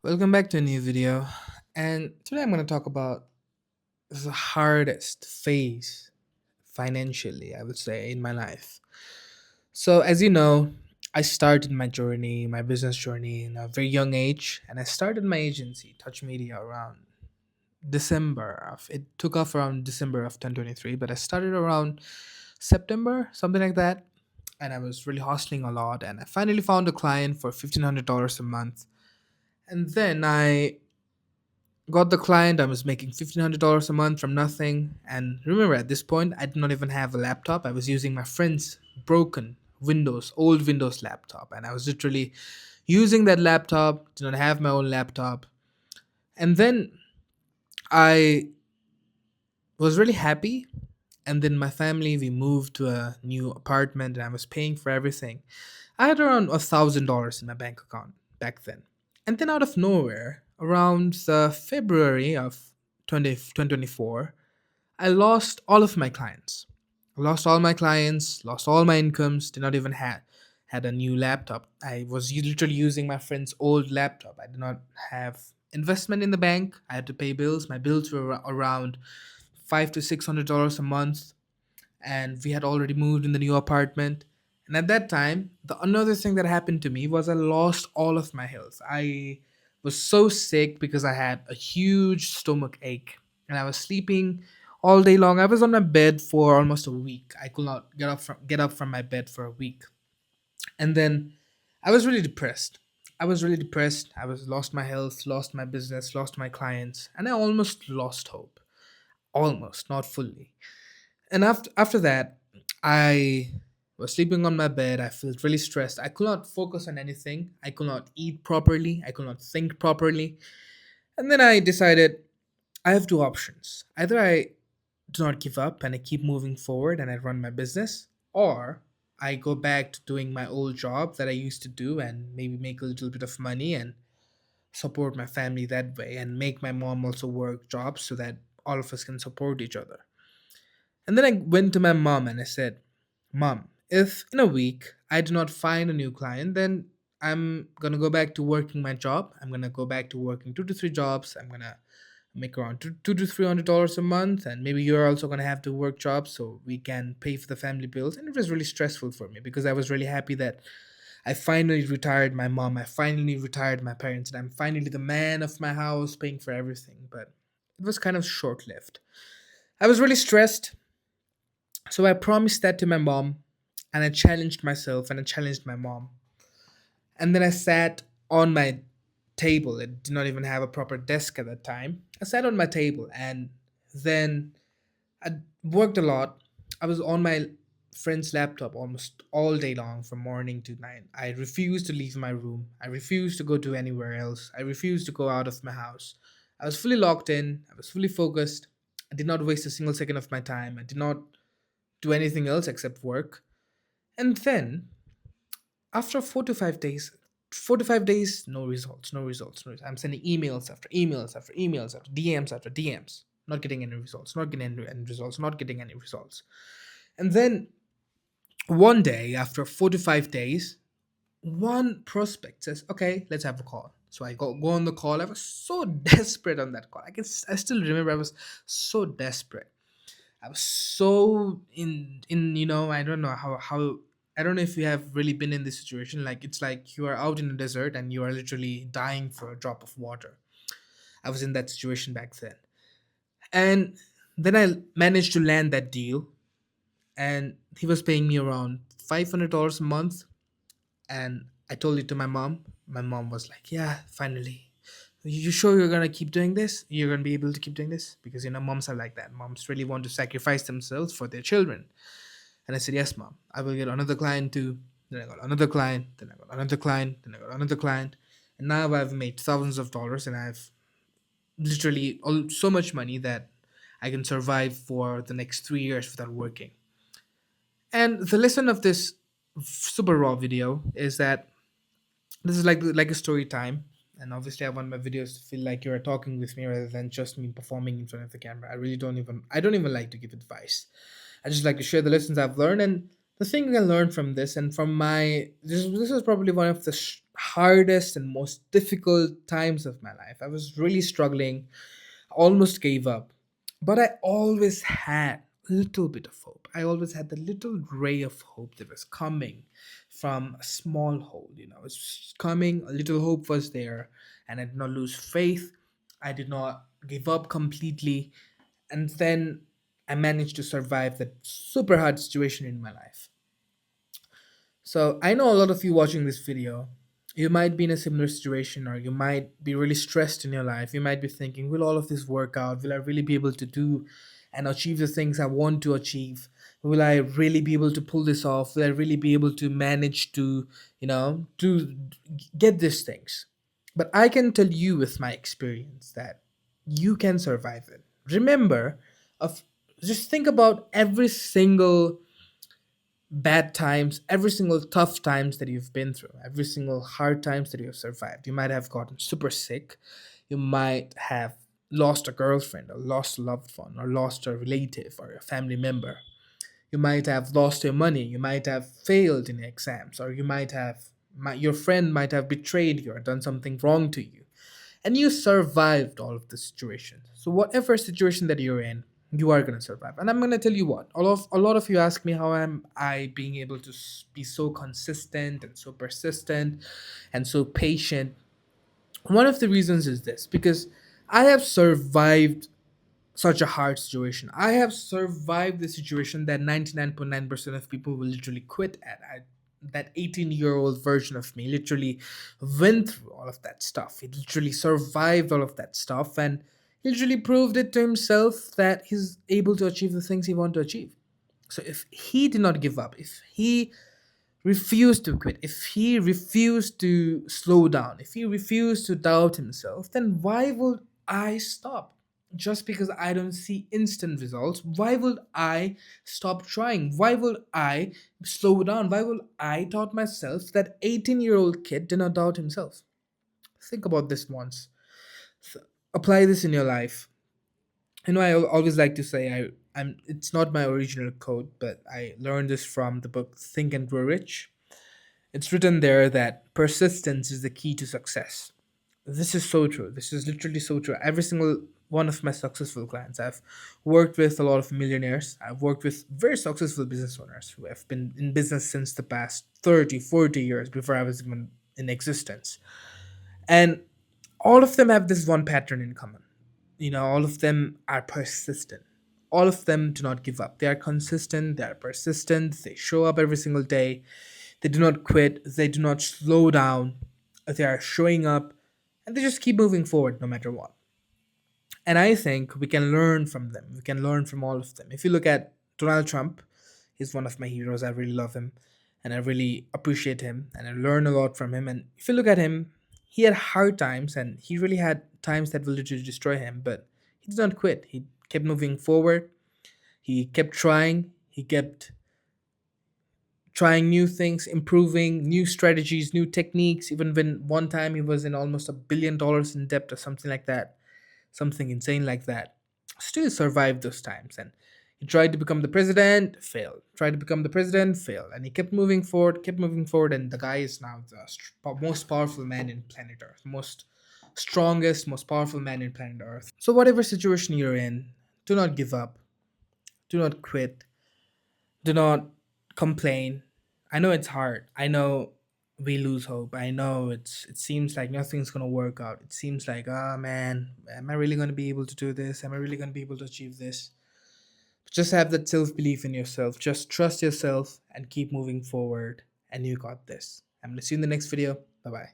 Welcome back to a new video. And today I'm going to talk about the hardest phase financially, I would say, in my life. So, as you know, I started my journey, my business journey in a very young age, and I started my agency, Touch Media, around December of it took off around December of 2023, but I started around September, something like that. And I was really hustling a lot, and I finally found a client for $1,500 a month. And then I got the client. I was making $1,500 a month from nothing. And remember, at this point, I did not even have a laptop. I was using my friend's broken old Windows laptop. And I was literally using that laptop, did not have my own laptop. And then I was really happy. And then my family, we moved to a new apartment and I was paying for everything. I had around $1,000 in my bank account back then. And then out of nowhere, around February of 2024, I lost all of my clients. I lost all my clients, lost all my incomes, did not even had a new laptop. I was literally using my friend's old laptop. I did not have investment in the bank. I had to pay bills. My bills were around $500 to $600 a month, and we had already moved in the new apartment. And at that time, the another thing that happened to me was I lost all of my health. I was so sick because I had a huge stomach ache, and I was sleeping all day long. I was on my bed for almost a week. I could not get up from my bed for a week. And then I was really depressed. I was lost my health, lost my business, lost my clients, and I almost lost hope. Almost, not fully. And after that, I was sleeping on my bed. I felt really stressed. I could not focus on anything. I could not eat properly. I could not think properly. And then I decided I have two options. Either I do not give up and I keep moving forward and I run my business, or I go back to doing my old job that I used to do and maybe make a little bit of money and support my family that way and make my mom also work jobs so that all of us can support each other. And then I went to my mom and I said, Mom, if in a week I do not find a new client, then I'm gonna go back to working my job. I'm gonna go back to working 2 to 3 jobs. I'm gonna make around two to $300 a month, and maybe you're also gonna have to work jobs so we can pay for the family bills. And it was really stressful for me because I was really happy that I finally retired my mom. I finally retired my parents, and I'm finally the man of my house, paying for everything. But it was kind of short lived. I was really stressed, so I promised that to my mom, and I challenged myself and I challenged my mom. And then I sat on my table. It did not even have a proper desk at that time. I sat on my table and then I worked a lot. I was on my friend's laptop almost all day long from morning to night. I refused to leave my room. I refused to go to anywhere else. I refused to go out of my house. I was fully locked in. I was fully focused. I did not waste a single second of my time. I did not do anything else except work. And then after 4 to 5 days, 4 to 5 days, no results, no results, no results. I'm sending emails after emails after emails after DMs after DMs, not getting any results, not getting any results, not getting any results. And then one day, after 4 to 5 days, one prospect says, "Okay, let's have a call." So I go on the call. I was so desperate on that call. I still remember I was so desperate. I was so in I don't know how I don't know if you have really been in this situation. Like it's like you are out in the desert and you are literally dying for a drop of water. I was in that situation back then. And then I managed to land that deal, and he was paying me around $500 a month. And I told it to my mom. My mom was like, "Yeah, finally. You sure you're gonna keep doing this? You're gonna be able to keep doing this?" Because moms are like that. Moms really want to sacrifice themselves for their children. And I said, "Yes, mom. I will get another client too." Then I got another client. Then I got another client. Then I got another client. And now I've made thousands of dollars, and I've literally so much money that I can survive for the next 3 years without working. And the lesson of this super raw video is that this is like a story time. And obviously, I want my videos to feel like you're talking with me rather than just me performing in front of the camera. I don't even like to give advice. I just like to share the lessons I've learned, and The thing I learned from this, and from my this was probably one of the hardest and most difficult times of my life. I was really struggling, almost gave up, but I always had a little bit of hope. I always had the little ray of hope that was coming from a small hole. It's coming. A little hope was there, and I did not lose faith. I did not give up completely, and then I managed to survive that super hard situation in my life. So I know a lot of you watching this video, you might be in a similar situation, or you might be really stressed in your life. You might be thinking, will all of this work out? Will I really be able to do and achieve the things I want to achieve? Will I really be able to pull this off? Will I really be able to manage to get these things? But I can tell you with my experience that you can survive it. Remember, of just think about every single bad times, every single tough times that you've been through, every single hard times that you've survived. You might have gotten super sick. You might have lost a girlfriend, or lost a loved one, or lost a relative or a family member. You might have lost your money. You might have failed in exams, or your friend might have betrayed you or done something wrong to you, and you survived all of the situations. So whatever situation that you're in, you are going to survive. And I'm going to tell you what, a lot of you ask me, how am I being able to be so consistent and so persistent and so patient? One of the reasons is this: because I have survived such a hard situation. I have survived the situation that 99.9% of people will literally quit at. That 18-year-old version of me literally went through all of that stuff. He literally survived all of that stuff, and he literally proved it to himself that he's able to achieve the things he wanted to achieve. So if he did not give up, if he refused to quit, if he refused to slow down, if he refused to doubt himself, then why would I stop? Just because I don't see instant results, why would I stop trying? Why would I slow down? Why would I doubt myself? That 18-year-old kid did not doubt himself. Think about this once. Apply this in your life. Always like to say, I'm it's not my original quote, but I learned this from the book Think and Grow Rich. It's written there that persistence is the key to success. This is so true. This is literally so true. Every single one of my successful clients, I've worked with a lot of millionaires. I've worked with very successful business owners who have been in business since the past 30, 40 years before I was even in existence. And all of them have this one pattern in common. All of them are persistent. All of them do not give up. They are consistent, they are persistent, they show up every single day, they do not quit, they do not slow down, they are showing up, and they just keep moving forward no matter what. And I think we can learn from them. We can learn from all of them. If you look at Donald Trump, he's one of my heroes. I really love him and I really appreciate him and I learn a lot from him. And if you look at him, he had hard times and he really had times that will literally destroy him, but he did not quit. He kept moving forward. He kept trying. He kept trying new things, improving new strategies, new techniques, even when one time he was in almost $1 billion in debt or something like that, something insane like that. Still survived those times. And he tried to become the president, failed. Tried to become the president, failed. And he kept moving forward, and the guy is now the most powerful man in planet Earth, most strongest, most powerful man in planet Earth. So whatever situation you're in, do not give up, do not quit, do not complain. I know it's hard. I know we lose hope. I know it seems like nothing's gonna work out. It seems like, oh man, am I really gonna be able to do this? Am I really gonna be able to achieve this? Just have that self-belief in yourself. Just trust yourself and keep moving forward, and you got this. I'm gonna see you in the next video. Bye bye.